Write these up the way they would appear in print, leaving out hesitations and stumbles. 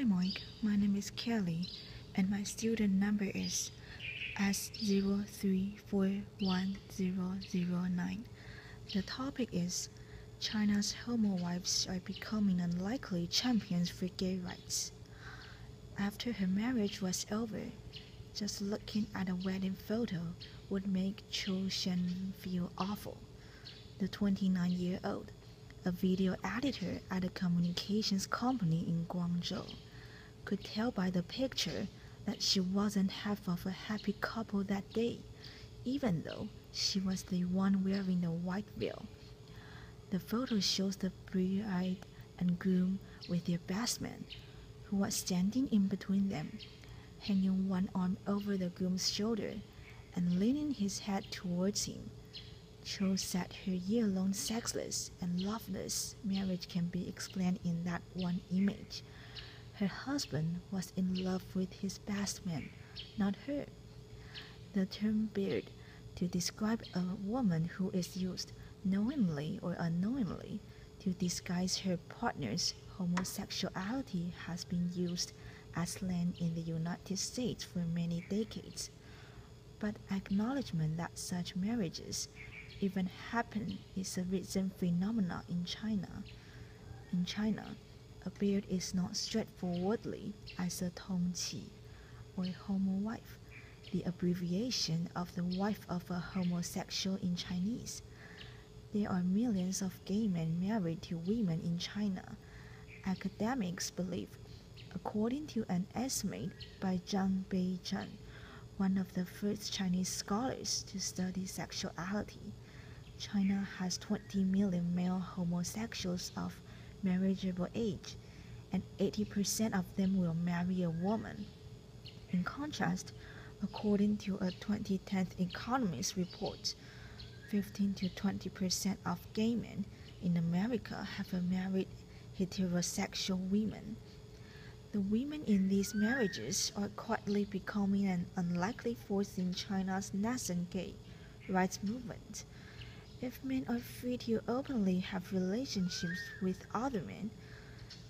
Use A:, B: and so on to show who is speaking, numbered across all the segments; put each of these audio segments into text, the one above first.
A: Hi Mike, my name is Kelly and my student number is S0341009. The topic is China's homowives are becoming unlikely champions for gay rights. After her marriage was over, just looking at a wedding photo would make Cho Shen feel awful. The 29-year-old, a video editor at a communications company in Guangzhou, could tell by the picture that she wasn't half of a happy couple that day, even though she was the one wearing the white veil. The photo shows the bride and groom with their best man, who was standing in between them, hanging one arm over the groom's shoulder and leaning his head towards him. Cho said her year-long sexless and loveless marriage can be explained in that one image. Her husband was in love with his best man, not her. The term beard to describe a woman who is used, knowingly or unknowingly, to disguise her partner's homosexuality has been used as slang in the United States for many decades. But acknowledgement that such marriages even happen is a recent phenomenon in China. In China, a beard is not straightforwardly as a tongqi or homowife, the abbreviation of the wife of a homosexual in Chinese. There are millions of gay men married to women in China. Academics believe, according to an estimate by Zhang Beizhen, one of the first Chinese scholars to study sexuality, China has 20 million male homosexuals of marriageable age, and 80% of them will marry a woman. In contrast, according to a 2010 Economist report, 15 to 20% of gay men in America have married heterosexual women. The women in these marriages are quietly becoming an unlikely force in China's nascent gay rights movement. If men are free to openly have relationships with other men,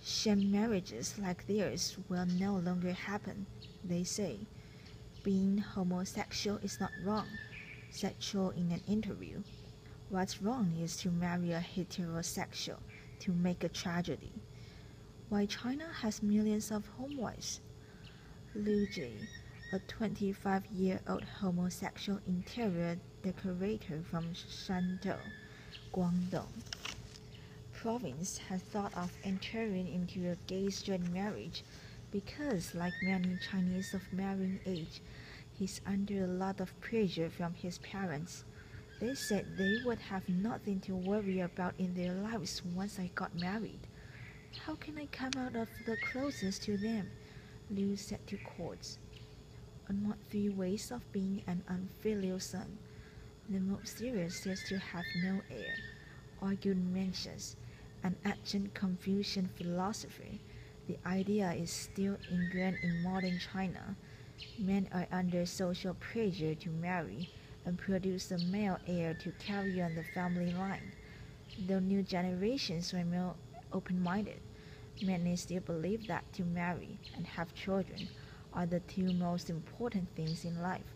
A: sham marriages like theirs will no longer happen, they say. Being homosexual is not wrong, said Cho in an interview. What's wrong is to marry a heterosexual to make a tragedy. Why China has millions of homowives? Liu Jie, a 25-year-old homosexual interior decorator from Shantou, Guangdong province, has thought of entering into a gay-straight marriage because, like many Chinese of marrying age, he's under a lot of pressure from his parents. They said they would have nothing to worry about in their lives once I got married. How can I come out of the closest to them? Liu said to courts. On what 3 ways of being an unfilial son? The most serious is to have no heir, argued Mencius, an ancient Confucian philosopher. The idea is still ingrained in modern China. Men are under social pressure to marry and produce a male heir to carry on the family line. Though new generations are more open-minded, many still believe that to marry and have children are the 2 most important things in life,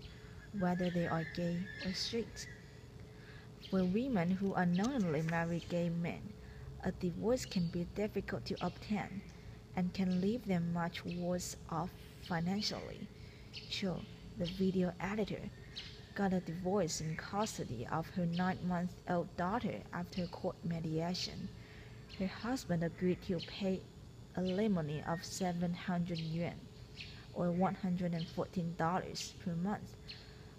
A: whether they are gay or straight. For women who unknowingly marry gay men, a divorce can be difficult to obtain and can leave them much worse off financially. Cho, the video editor, got a divorce in custody of her 9-month-old daughter after court mediation. Her husband agreed to pay alimony of 700 yuan, or $114 per month,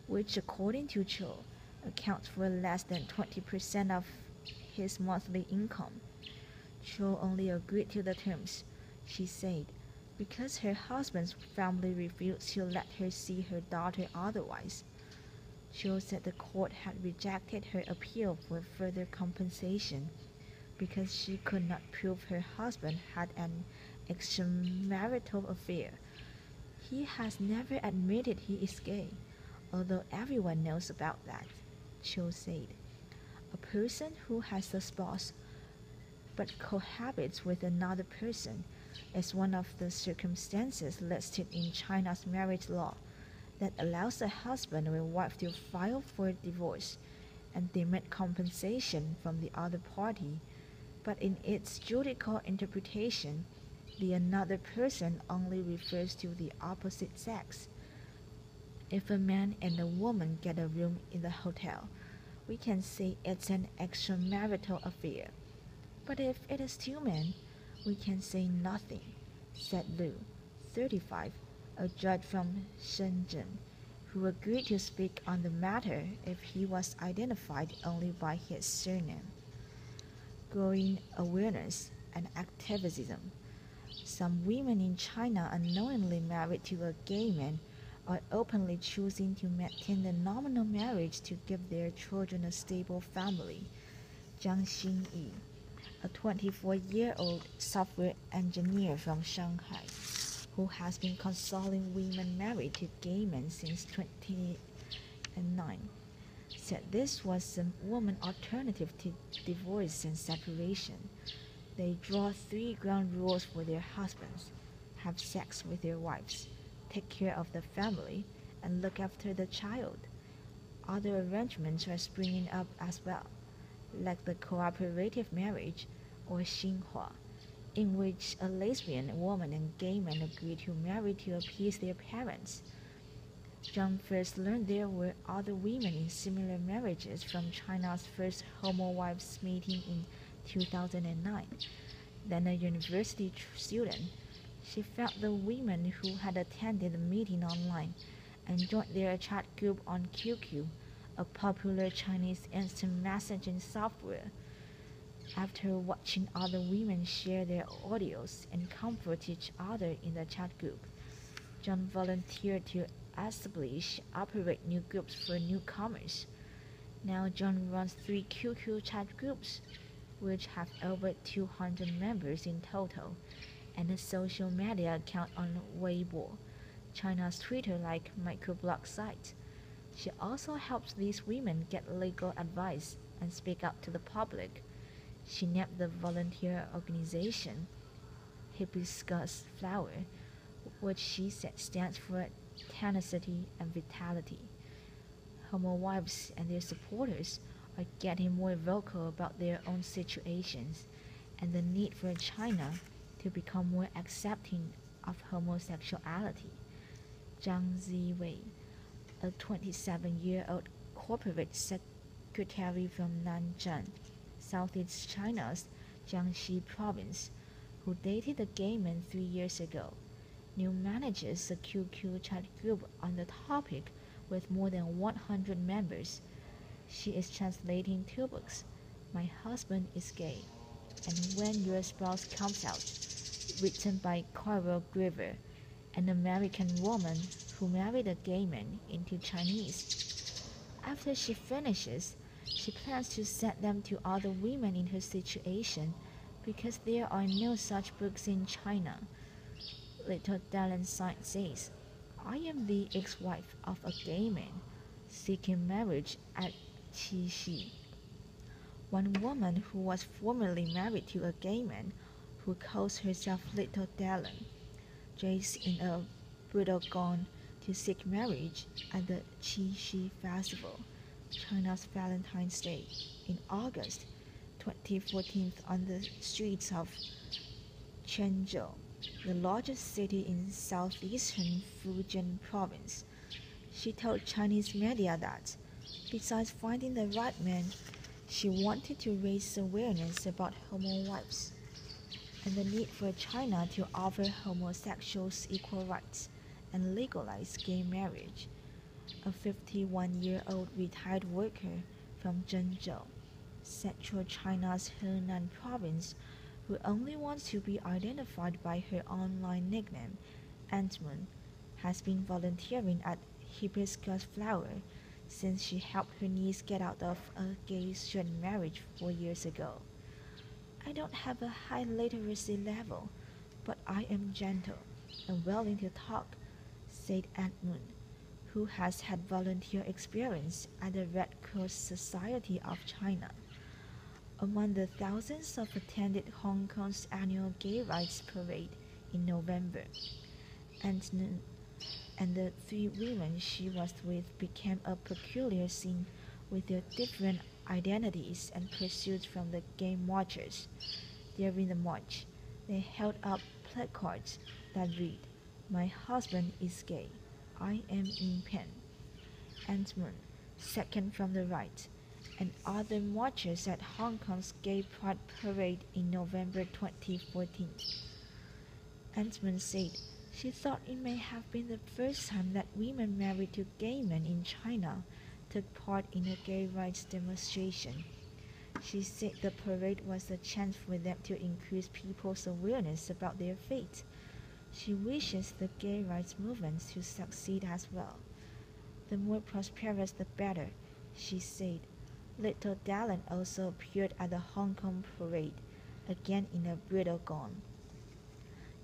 A: which according to Cho accounts for less than 20% of his monthly income. Cho only agreed to the terms, she said, because her husband's family refused to let her see her daughter otherwise. Cho said the court had rejected her appeal for further compensation because she could not prove her husband had an extramarital affair. He has never admitted he is gay, although everyone knows about that, Cho said. A person who has a spouse but cohabits with another person is one of the circumstances listed in China's marriage law that allows a husband or wife to file for divorce and demand compensation from the other party, but in its judicial interpretation, the another person only refers to the opposite sex. If a man and a woman get a room in the hotel, we can say it's an extramarital affair. But if it is two men, we can say nothing, said Lu, 35, a judge from Shenzhen, who agreed to speak on the matter if he was identified only by his surname. Growing awareness and activism. Some women in China unknowingly married to a gay man are openly choosing to maintain the nominal marriage to give their children a stable family. Zhang Xinyi, a 24-year-old software engineer from Shanghai, who has been consoling women married to gay men since 2009, said this was a woman alternative to divorce and separation. They draw three ground rules for their husbands: have sex with their wives, take care of the family, and look after the child. Other arrangements are springing up as well, like the cooperative marriage or Xinhua, in which a lesbian woman and gay men agree to marry to appease their parents. Zhang first learned there were other women in similar marriages from China's first homowives meeting in 2009. Then a university student, she found the women who had attended the meeting online and joined their chat group on QQ, a popular Chinese instant messaging software. After watching other women share their audios and comfort each other in the chat group, John volunteered to establish operate new groups for newcomers. Now John runs three QQ chat groups, which have over 200 members in total, and a social media account on Weibo, China's Twitter-like microblog site. She also helps these women get legal advice and speak up to the public. She named the volunteer organization Hibiscus Flower, which she said stands for tenacity and vitality. Homowives and their supporters are getting more vocal about their own situations and the need for China to become more accepting of homosexuality. Zhang Ziwei, a 27-year-old corporate secretary from Nanjing, Southeast China's Jiangxi province, who dated a gay man 3 years ago, now manages a QQ chat group on the topic with more than 100 members. She is translating two books, My Husband is Gay, and When Your Spouse Comes Out, written by Carol Griver, an American woman who married a gay man, into Chinese. After she finishes, she plans to send them to other women in her situation because there are no such books in China. Little Dallin says, I am the ex-wife of a gay man seeking marriage at Qixi. One woman who was formerly married to a gay man who calls herself Little Dallin dressed in a bridal gown to seek marriage at the Qixi Festival, China's Valentine's Day, in August 2014 on the streets of Quanzhou, the largest city in southeastern Fujian province. She told Chinese media that, besides finding the right man, she wanted to raise awareness about homowives and the need for China to offer homosexuals equal rights and legalize gay marriage. A 51-year-old retired worker from Zhengzhou, central China's Henan province, who only wants to be identified by her online nickname, Antmoon, has been volunteering at Hibiscus Flower since she helped her niece get out of a gay straight marriage 4 years ago. I don't have a high literacy level, but I am gentle and willing to talk, said Antmoon, who has had volunteer experience at the Red Cross Society of China. Among the thousands of attended Hong Kong's annual Gay Rights Parade in November, and, and the three women she was with became a peculiar scene with their different identities and pursuits from the game watchers. During the march, they held up placards that read, "My husband is gay. I am in pain." Antman, second from the right, and other marchers at Hong Kong's Gay Pride Parade in November 2014. Antman said she thought it may have been the first time that women married to gay men in China took part in a gay rights demonstration. She said the parade was a chance for them to increase people's awareness about their fate. She wishes the gay rights movement to succeed as well. "The more prosperous the better," she said. Little Dallin also appeared at the Hong Kong parade, again in a bridal gown.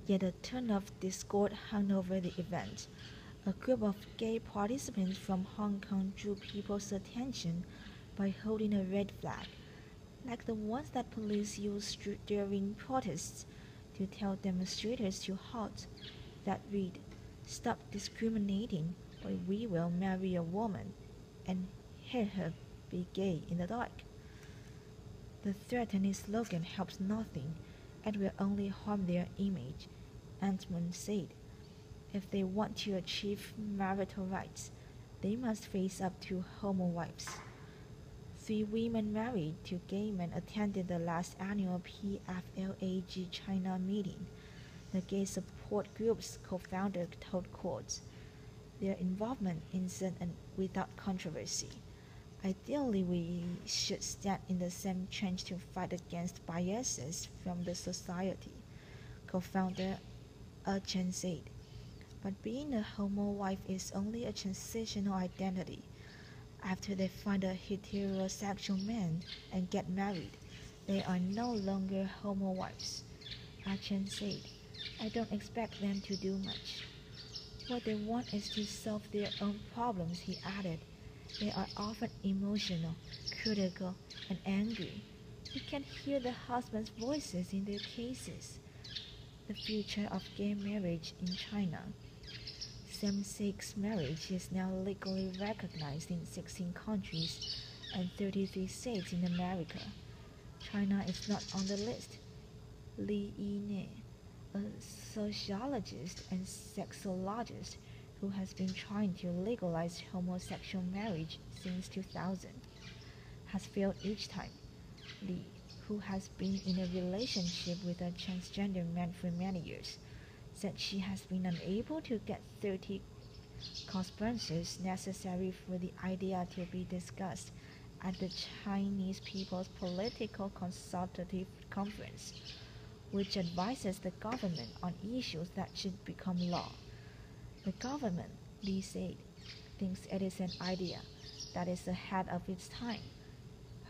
A: Yet a tone of discord hung over the event. A group of gay participants from Hong Kong drew people's attention by holding a red flag, like the ones that police use during protests, to tell demonstrators to halt, that read, "Stop discriminating, or we will marry a woman and hear her be gay in the dark." The threatening slogan helps nothing and will only harm their image, Antman said. If they want to achieve marital rights, they must face up to homowives. Three women married to gay men attended the last annual PFLAG China meeting, the gay support group's co-founder told courts. Their involvement isn't without controversy. "Ideally, we should stand in the same trench to fight against biases from the society," co-founder Chen said. "But being a homo wife is only a transitional identity. After they find a heterosexual man and get married, they are no longer homo wives," Chen said. "I don't expect them to do much. What they want is to solve their own problems," he added. "They are often emotional, critical, and angry. You can hear the husbands' voices in their cases." The future of gay marriage in China. Same-sex marriage is now legally recognized in 16 countries and 33 states in America. China is not on the list. Li Yine, a sociologist and sexologist who has been trying to legalize homosexual marriage since 2000, has failed each time. Li, who has been in a relationship with a transgender man for many years, said she has been unable to get 30 co-sponsors necessary for the idea to be discussed at the Chinese People's Political Consultative Conference, which advises the government on issues that should become law. The government, Li said, thinks it is an idea that is ahead of its time.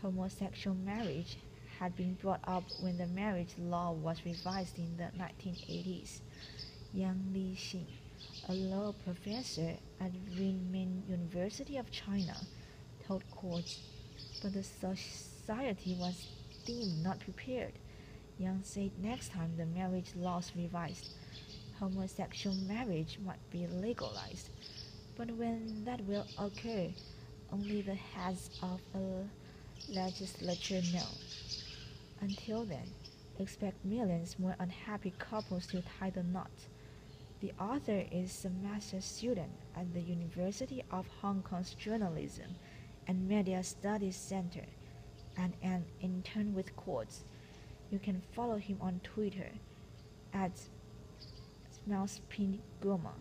A: Homosexual marriage had been brought up when the marriage law was revised in the 1980s. Yang Lixing, a law professor at Renmin University of China, told courts, but the society was deemed not prepared. Yang said next time the marriage laws revised, homosexual marriage might be legalized, but when that will occur, only the heads of a legislature know. Until then, expect millions more unhappy couples to tie the knot. The author is a master's student at the University of Hong Kong's Journalism and Media Studies Center and an intern with Quartz. You can follow him on Twitter at @SmellsPingGoma.